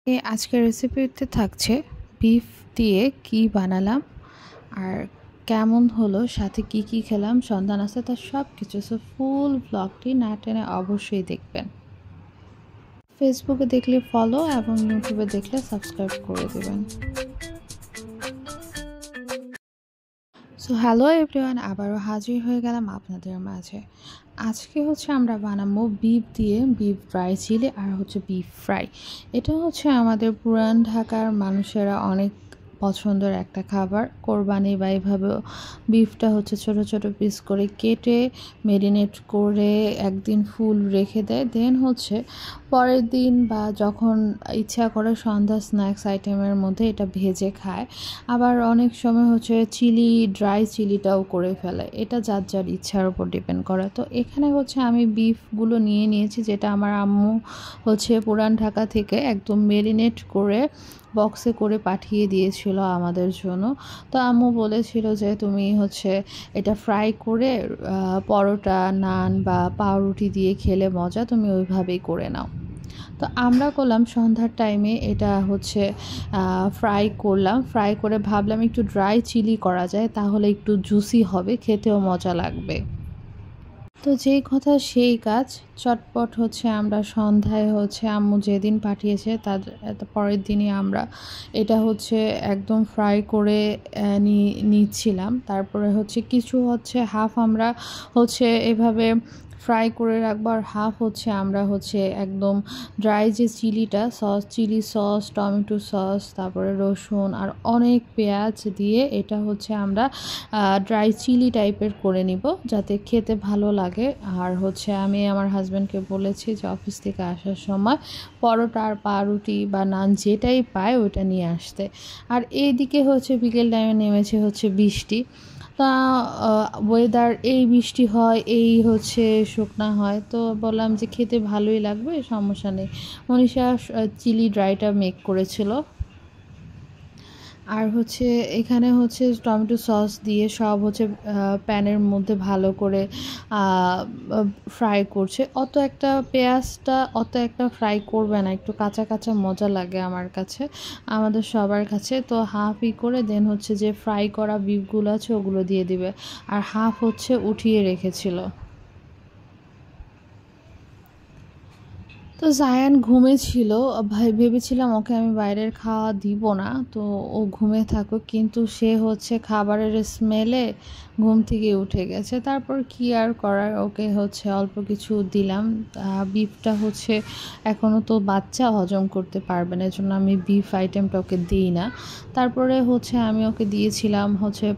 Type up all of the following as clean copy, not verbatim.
আজকের রেসিপিতে থাকছে বিফ দিয়ে কি বানালাম আর কেমন হলো, সাথে কি কি খেলাম, সন্ধ্যা নাস্তা, তার সব কিছু। সো ফুল ব্লগটি না টেনে অবশ্যই দেখবেন। ফেসবুকে দেখলে ফলো এবং ইউটিউবে দেখলে সাবস্ক্রাইব করে দেবেন। সো হ্যালো এভরিওয়ান, আবারও হাজির হয়ে গেলাম আপনাদের মাঝে। আজকে আমরা বানাবো বিফ দিয়ে বিফ ড্রাই চিলি আর বিফ ফ্রাই। এটা আমাদের পুরান ঢাকার মানুষেরা অনেক পছন্দের একটা খাবার। কোরবানি বা এইভাবেও বিফটা ছোট ছোট পিস করে কেটে মেরিনেট করে একদিন ফুল রেখে দেয়, দেন পরের দিন বা যখন ইচ্ছা করে সন্ধ্যা স্ন্যাক্স আইটেমের মধ্যে এটা ভেজে খায়। আবার অনেক সময় চিলি ড্রাই চিলিটাও করে ফেলে, এটা যার যার ইচ্ছার উপর ডিপেন্ড করে। তো এখানে আমি বিফগুলো নিয়েছি, যেটা আমার আম্মু পুরান ঢাকা থেকে একদম মেরিনেট করে বক্সে করে পাঠিয়ে দিয়েছিল আমাদের জন্য। তো আম্মু বলেছিল যে তুমি এটা ফ্রাই করে পরোটা, নান বা পাউরুটি দিয়ে খেলে মজা, তুমি ওইভাবেই করে নাও। তো আমরা করলাম সন্ধ্যার টাইমে এটা ফ্রাই করলাম। ফ্রাই করে ভাবলাম একটু ড্রাই চিলি করা যায়, তাহলে একটু জুসি হবে, খেতেও মজা লাগবে। তো যেই কথা সেই কাজ, চটপট আমরা সন্ধ্যায় আম্মু যেদিন পাঠিয়েছে তার পরের দিনই আমরা এটা একদম ফ্রাই করে নিচ্ছিলাম। তারপরে কিছু হাফ আমরা এভাবে ফ্রাই করে রাখবো, আর হাফ আমরা একদম ড্রাই যে চিলিটা sauce, chilli sauce, tomato sauce, তারপরে রসুন আর অনেক পেঁয়াজ দিয়ে এটা আমরা ড্রাই চিলি টাইপের করে নিব, যাতে খেতে ভালো লাগে। আর আমি আমার হাজব্যান্ডকে বলেছি যে অফিস থেকে আসার সময় পরোটা আর পাউরুটি বা নান যেটাই পায় ওইটা নিয়ে আসতে। আর এইদিকে বিকেল টাইমে নেমেছে বৃষ্টি। তা ওয়েদার এই বৃষ্টি হয়, এই শুকনা হয়, তো বললাম যে খেতে ভালোই লাগবে, সমস্যা নেই। মনীষা চিলি ড্রাইটা মেক করেছিল। আর এখানে টমেটো সস দিয়ে সব প্যানের মধ্যে ভালো করে ফ্রাই করছে। পেঁয়াজটা অত একটা ফ্রাই করবে না, একটু কাঁচা কাঁচা মজা লাগে আমার কাছে, আমাদের সবার কাছে। তো হাফই করে দেন যে ফ্রাই করা বিফগুলো আছে ওগুলো দিয়ে দিবে, আর হাফ উঠিয়ে রেখেছিল। তো জায়ান ঘুমেছিল, ভেবেছিলাম ওকে আমি বাইরের খাওয়া দিব না, তো ও ঘুমে থাকুক, কিন্তু সে খাবারের স্মেলে ঘুম থেকে উঠে গেছে। তারপর কি আর করার, ওকে অল্প কিছু দিলাম। বিফটা এখনও তো বাচ্চা, হজম করতে পারবে না, এজন্য আমি বিফ আইটেমটা ওকে দিই না। তারপরে আমি ওকে দিয়েছিলাম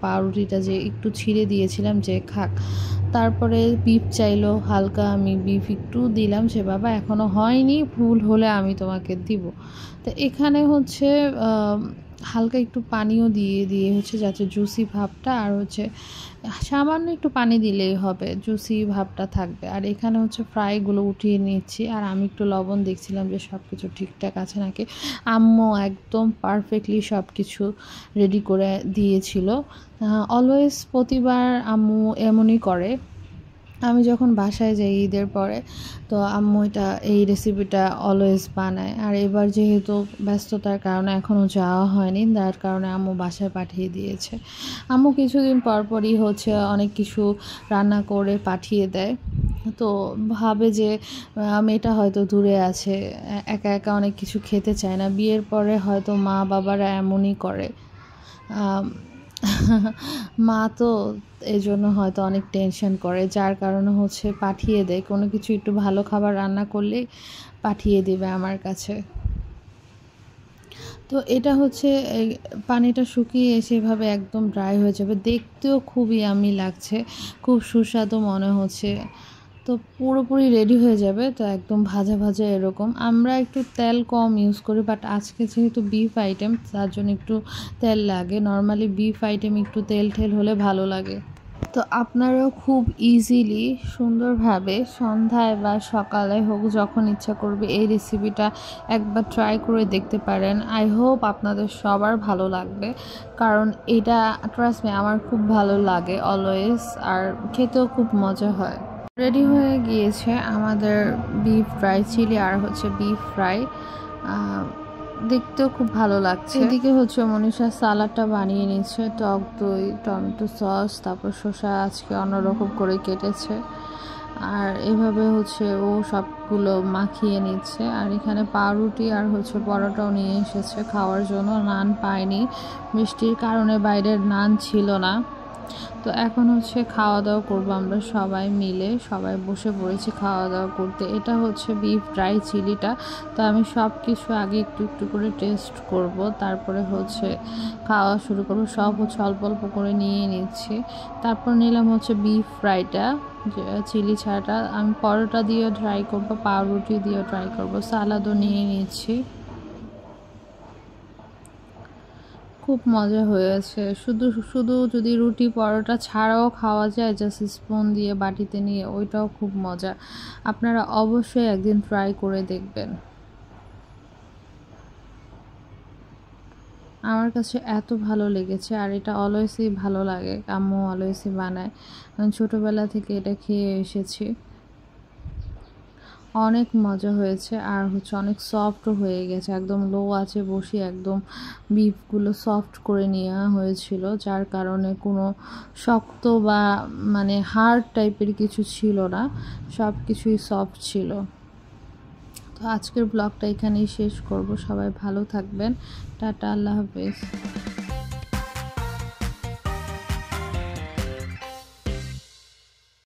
পাউরুটিটা, যে একটু ছিঁড়ে দিয়েছিলাম যে খাক। তারপরে বিফ চাইলো, হালকা আমি বিফ একটু দিলাম, সে বাবা এখনও হয়নি, ভুল হলে আমি তোমাকে দিব। তো এখানে হালকা একটু পানিও দিয়ে যাতে জুসি ভাবটা, আর সামান্য একটু পানি দিলেই হবে, জুসি ভাবটা থাকবে। আর এখানে ফ্রাইগুলো উঠিয়ে নিচ্ছি, আর আমি একটু লবণ দেখছিলাম যে সব কিছু ঠিকঠাক আছে নাকি। আম্মু একদম পারফেক্টলি সব কিছু রেডি করে দিয়েছিল। অলওয়েজ প্রতিবার আম্মু এমনই করে। আমি যখন বাসায় যাই ঈদের পরে, তো আম্মু এই রেসিপিটা অলওয়েজ বানায়। আর এবার যেহেতু ব্যস্ততার কারণে এখনও যাওয়া হয়নি, তার কারণে আম্মু বাসায় পাঠিয়ে দিয়েছে। আম্মু কিছুদিন পরপরই অনেক কিছু রান্না করে পাঠিয়ে দেয়। তো ভাবে যে মেয়েটা হয়তো দূরে আছে, একা একা অনেক কিছু খেতে চায় না। বিয়ের পরে হয়তো মা বাবারা এমনই করে, মা তো এই জন্য হয়তো অনেক টেনশন করে, যার কারণে পাঠিয়ে দেয়। কোনো কিছু একটু ভালো খাবার রান্না করলেই পাঠিয়ে দেবে আমার কাছে। তো এটা এই পানিটা শুকিয়ে সেভাবে একদম ড্রাই হয়ে যাবে, দেখতেও খুবই ইয়াম্মি লাগছে, খুব সুস্বাদু মনে হচ্ছে। তো পুরোপুরি রেডি হয়ে যাবে, তো একদম ভাজা ভাজা এরকম। আমরা একটু তেল কম ইউজ করি, বাট আজকে যেহেতু বিফ আইটেম তার জন্য একটু তেল লাগে। নর্মালি বিফ আইটেম একটু তেল হলে ভালো লাগে। তো আপনারাও খুব ইজিলি সুন্দরভাবে সন্ধ্যায় বা সকালে হোক, যখন ইচ্ছা করবে এই রেসিপিটা একবার ট্রাই করে দেখতে পারেন। আই হোপ আপনাদের সবার ভালো লাগবে, কারণ এটা ট্রাস্ট মি আমার খুব ভালো লাগে অলওয়েজ, আর খেতেও খুব মজা হয়। রেডি হয়ে গিয়েছে আমাদের বিফ ড্রাই চিলি আর বিফ ফ্রাই। দেখতেও খুব ভালো লাগছে। এদিকে হচ্ছে মনীষা সালাডটা বানিয়ে নিচ্ছে, টক দই, টমেটো সস, তারপর শসা আজকে অন্যরকম করে কেটেছে, আর এভাবে হচ্ছে ও সবগুলো মাখিয়ে নিচ্ছে। আর এখানে পাউরুটি আর হচ্ছে পরোটাও নিয়ে এসেছে খাওয়ার জন্য। নান পায়নি, বৃষ্টির কারণে বাইরের নান ছিল না। তো এখন হচ্ছে খাওয়া দাওয়া করবো আমরা সবাই মিলে, সবাই বসে পড়েছি খাওয়া দাওয়া করতে। এটা হচ্ছে বিফ ড্রাই চিলিটা। তো আমি সব কিছু আগে একটু একটু করে টেস্ট করব, তারপরে হচ্ছে খাওয়া শুরু করবো। সব হচ্ছে অল্প অল্প করে নিয়ে নিচ্ছি। তারপর নিলাম হচ্ছে বিফ ফ্রাইটা, চিলি ছাড়াটা। আমি পরোটা দিয়েও ট্রাই করবো, পাউরুটি দিয়েও ট্রাই করবো, সালাদও নিয়ে নিচ্ছি। খুব মজা হয়েছে। শুধু শুধু যদি রুটি পরোটা ছাড়াও খাওয়া যায়, জাস্ট স্পুন দিয়ে বাটিতে নিয়ে, ওইটাও খুব মজা। আপনারা অবশ্যই একদিন ট্রাই করে দেখবেন। আমার কাছে এত ভালো লেগেছে, আর এটা অলওয়েজই ভালো লাগে, আম্মু অলওয়েজই বানায়। আমি ছোটোবেলা থেকে এটা খেয়ে এসেছি। অনেক মজা হয়েছে, আর হচ্ছে অনেক সফটও হয়ে গেছে। একদম লো আঁচে বসিয়ে একদম বিফগুলো সফট করে নেওয়া হয়েছিল, যার কারণে কোনো শক্ত বা মানে হার্ড টাইপের কিছু ছিল না, সব কিছুই সফট ছিল। তো আজকের ব্লগটা এখানেই শেষ করব। সবাই ভালো থাকবেন। টাটা, আল্লাহ হাফেজ।